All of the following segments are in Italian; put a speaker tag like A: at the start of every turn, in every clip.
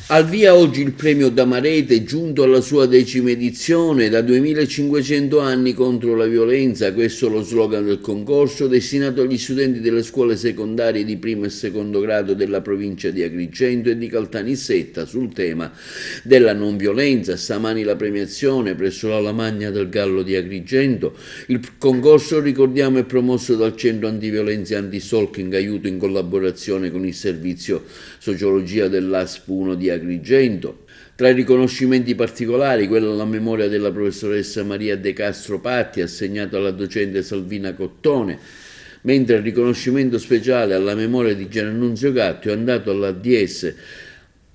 A: Al via oggi il premio Damarete, giunto alla sua 10ª edizione, da 2500 anni contro la violenza. Questo è lo slogan del concorso, destinato agli studenti delle scuole secondarie di primo e secondo grado della provincia di Agrigento e di Caltanissetta sul tema della non violenza. Stamani la premiazione presso la Lamagna del Gallo di Agrigento. Il concorso, ricordiamo, è promosso dal Centro Antiviolenza e Antistalking, aiuto in collaborazione con il servizio sociologia dell'ASP 1 di Agrigento. Tra i riconoscimenti particolari, quello alla memoria della professoressa Maria De Castro Patti, assegnato alla docente Salvina Cottone, mentre il riconoscimento speciale alla memoria di Giannunzio Gatto è andato alla DS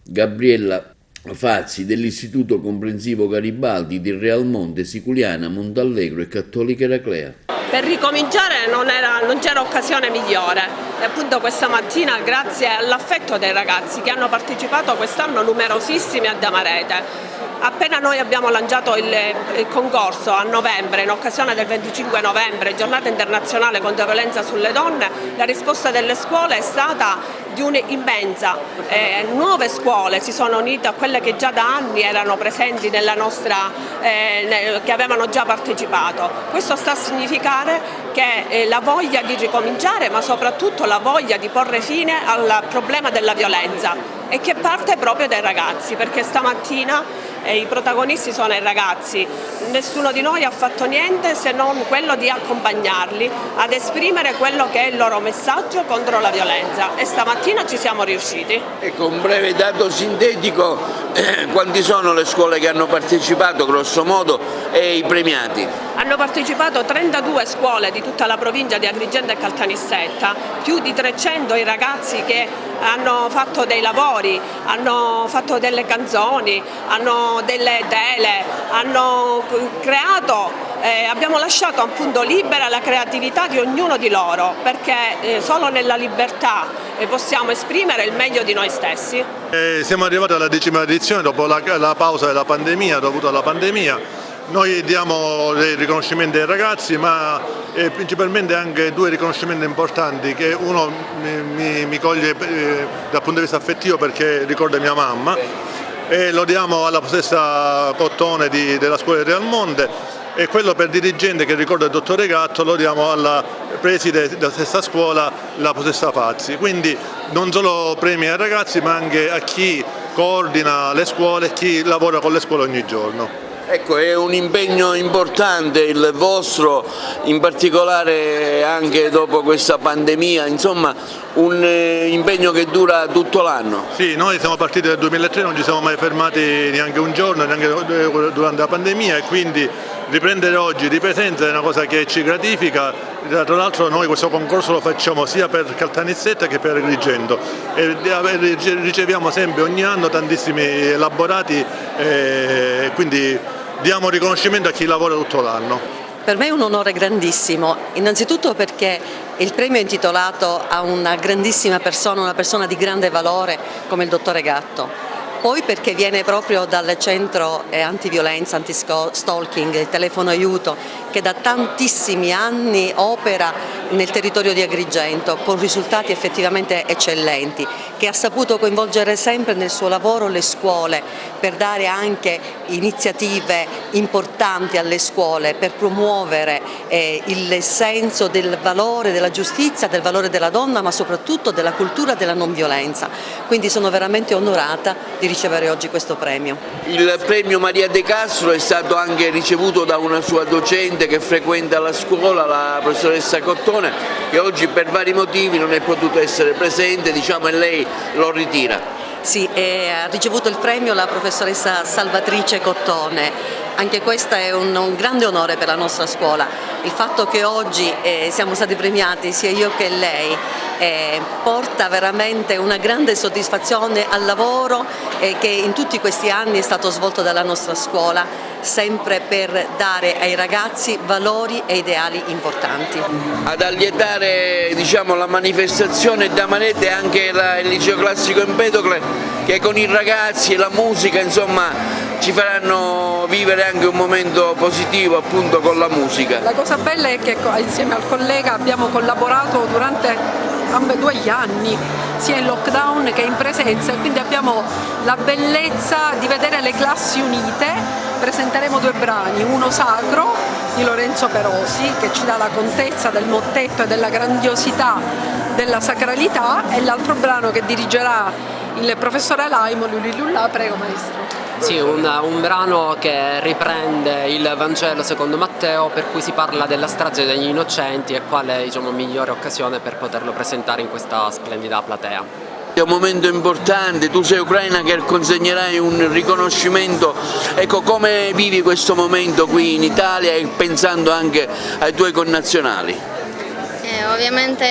A: Gabriella Fazzi dell'Istituto Comprensivo Garibaldi di Realmonte, Siculiana, Montallegro e Cattolica Eraclea.
B: Per ricominciare non c'era occasione migliore e appunto questa mattina, grazie all'affetto dei ragazzi che hanno partecipato quest'anno numerosissimi a Damarete. Appena noi abbiamo lanciato il concorso a novembre, in occasione del 25 novembre, giornata internazionale contro la violenza sulle donne, la risposta delle scuole è stata di un'immensa. Nuove scuole si sono unite a quelle che già da anni erano presenti nella nostra, che avevano già partecipato. Questo sta a significare che la voglia di ricominciare, ma soprattutto la voglia di porre fine al problema della violenza, e che parte proprio dai ragazzi, perché stamattina i protagonisti sono i ragazzi. Nessuno di noi ha fatto niente se non quello di accompagnarli ad esprimere quello che è il loro messaggio contro la violenza, e stamattina ci siamo riusciti.
C: Ecco, un breve dato sintetico, quanti sono le scuole che hanno partecipato grosso modo e i premiati?
B: Hanno partecipato 32 scuole di tutta la provincia di Agrigento e Caltanissetta, più di 300 i ragazzi che hanno fatto dei lavori, hanno fatto delle canzoni, hanno delle tele, hanno creato, abbiamo lasciato appunto libera la creatività di ognuno di loro, perché solo nella libertà possiamo esprimere il meglio di noi stessi.
D: Siamo arrivati alla 10ª edizione dopo la pausa della pandemia, dovuta alla pandemia. Noi diamo dei riconoscimenti ai ragazzi, ma principalmente anche due riconoscimenti importanti, che uno mi coglie dal punto di vista affettivo perché ricorda mia mamma, e lo diamo alla professoressa Cottone della scuola di Realmonte, e quello per dirigente che ricorda il dottore Gatto lo diamo alla preside della stessa scuola, la professoressa Fazzi. Quindi non solo premi ai ragazzi, ma anche a chi coordina le scuole e chi lavora con le scuole ogni giorno.
C: Ecco, è un impegno importante il vostro, in particolare anche dopo questa pandemia, insomma un impegno che dura tutto l'anno.
D: Sì, noi siamo partiti nel 2003, non ci siamo mai fermati neanche un giorno, neanche durante la pandemia, e quindi riprendere oggi di presenza è una cosa che ci gratifica. Tra l'altro noi questo concorso lo facciamo sia per Caltanissetta che per Agrigento, e riceviamo sempre ogni anno tantissimi elaborati, quindi diamo riconoscimento a chi lavora tutto l'anno.
E: Per me è un onore grandissimo, innanzitutto perché il premio è intitolato a una grandissima persona, una persona di grande valore come il dottore Gatto. Poi perché viene proprio dal centro antiviolenza, antistalking, il telefono aiuto, che da tantissimi anni opera nel territorio di Agrigento con risultati effettivamente eccellenti, che ha saputo coinvolgere sempre nel suo lavoro le scuole per dare anche iniziative importanti alle scuole per promuovere il senso del valore della giustizia, del valore della donna, ma soprattutto della cultura della non violenza. Quindi sono veramente onorata di ricevere oggi questo premio.
C: Il premio Maria De Castro è stato anche ricevuto da una sua docente che frequenta la scuola, la professoressa Cottone, che oggi per vari motivi non è potuta essere presente, diciamo, e lei lo ritira.
E: Sì, ha ricevuto il premio la professoressa Salvatrice Cottone. Anche questo è un grande onore per la nostra scuola. Il fatto che oggi siamo stati premiati, sia io che lei, porta veramente una grande soddisfazione al lavoro che in tutti questi anni è stato svolto dalla nostra scuola, sempre per dare ai ragazzi valori e ideali importanti.
C: Ad allietare, diciamo, la manifestazione Damarete anche il liceo classico Empedocle, che con i ragazzi e la musica, insomma, ci faranno vivere anche un momento positivo appunto con la musica.
F: La cosa bella è che insieme al collega abbiamo collaborato durante ambedue gli anni, sia in lockdown che in presenza, e quindi abbiamo la bellezza di vedere le classi unite. Presenteremo 2 brani, uno sacro di Lorenzo Perosi, che ci dà la contezza del mottetto e della grandiosità della sacralità, e l'altro brano che dirigerà il professore Alaimo, Lullà. Prego maestro.
G: Sì, un brano che riprende il Vangelo secondo Matteo, per cui si parla della strage degli innocenti, e quale migliore occasione per poterlo presentare in questa splendida platea.
C: È un momento importante, tu sei ucraina che consegnerai un riconoscimento, ecco, come vivi questo momento qui in Italia e pensando anche ai tuoi connazionali?
H: Ovviamente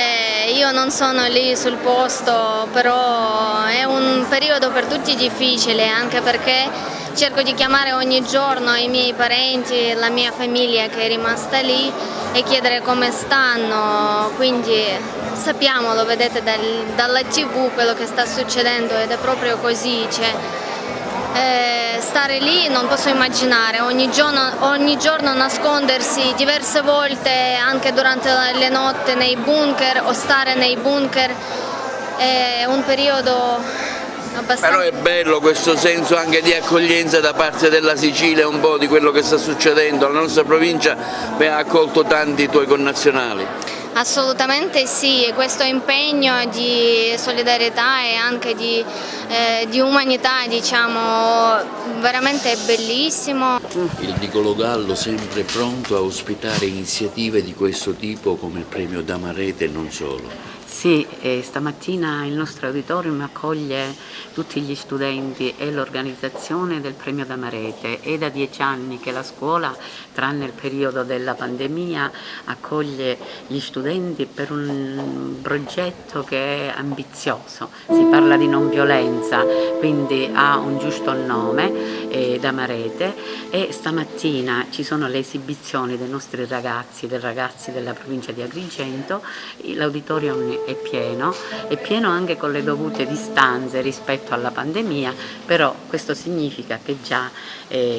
H: io non sono lì sul posto, però è un periodo per tutti difficile, anche perché cerco di chiamare ogni giorno i miei parenti, la mia famiglia che è rimasta lì, e chiedere come stanno, quindi sappiamo, lo vedete dalla TV quello che sta succedendo, ed è proprio così, stare lì non posso immaginare, ogni giorno nascondersi diverse volte anche durante le notti nei bunker o stare nei bunker, è un periodo abbastanza...
C: Però è bello questo senso anche di accoglienza da parte della Sicilia, un po' di quello che sta succedendo, la nostra provincia ha accolto tanti tuoi connazionali.
H: Assolutamente sì, questo impegno di solidarietà e anche di umanità, diciamo, veramente è bellissimo.
A: Il Niccolò Gallo sempre pronto a ospitare iniziative di questo tipo come il premio Damarete e non solo.
I: Sì, stamattina il nostro auditorium accoglie tutti gli studenti e l'organizzazione del premio Damarete. È da 10 anni che la scuola, tranne il periodo della pandemia, accoglie gli studenti per un progetto che è ambizioso. Si parla di non violenza, quindi ha un giusto nome, Damarete, e stamattina ci sono le esibizioni dei nostri ragazzi della provincia di Agrigento. L'auditorium è pieno anche con le dovute distanze rispetto alla pandemia, però questo significa che già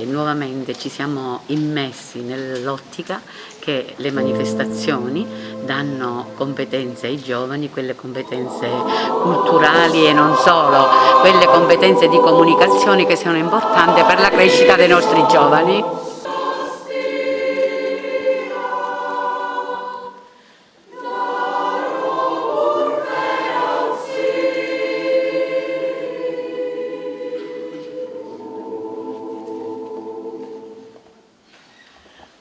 I: nuovamente ci siamo immessi nell'ottica che le manifestazioni danno competenze ai giovani, quelle competenze culturali e non solo, quelle competenze di comunicazione che sono importanti per la crescita dei nostri giovani.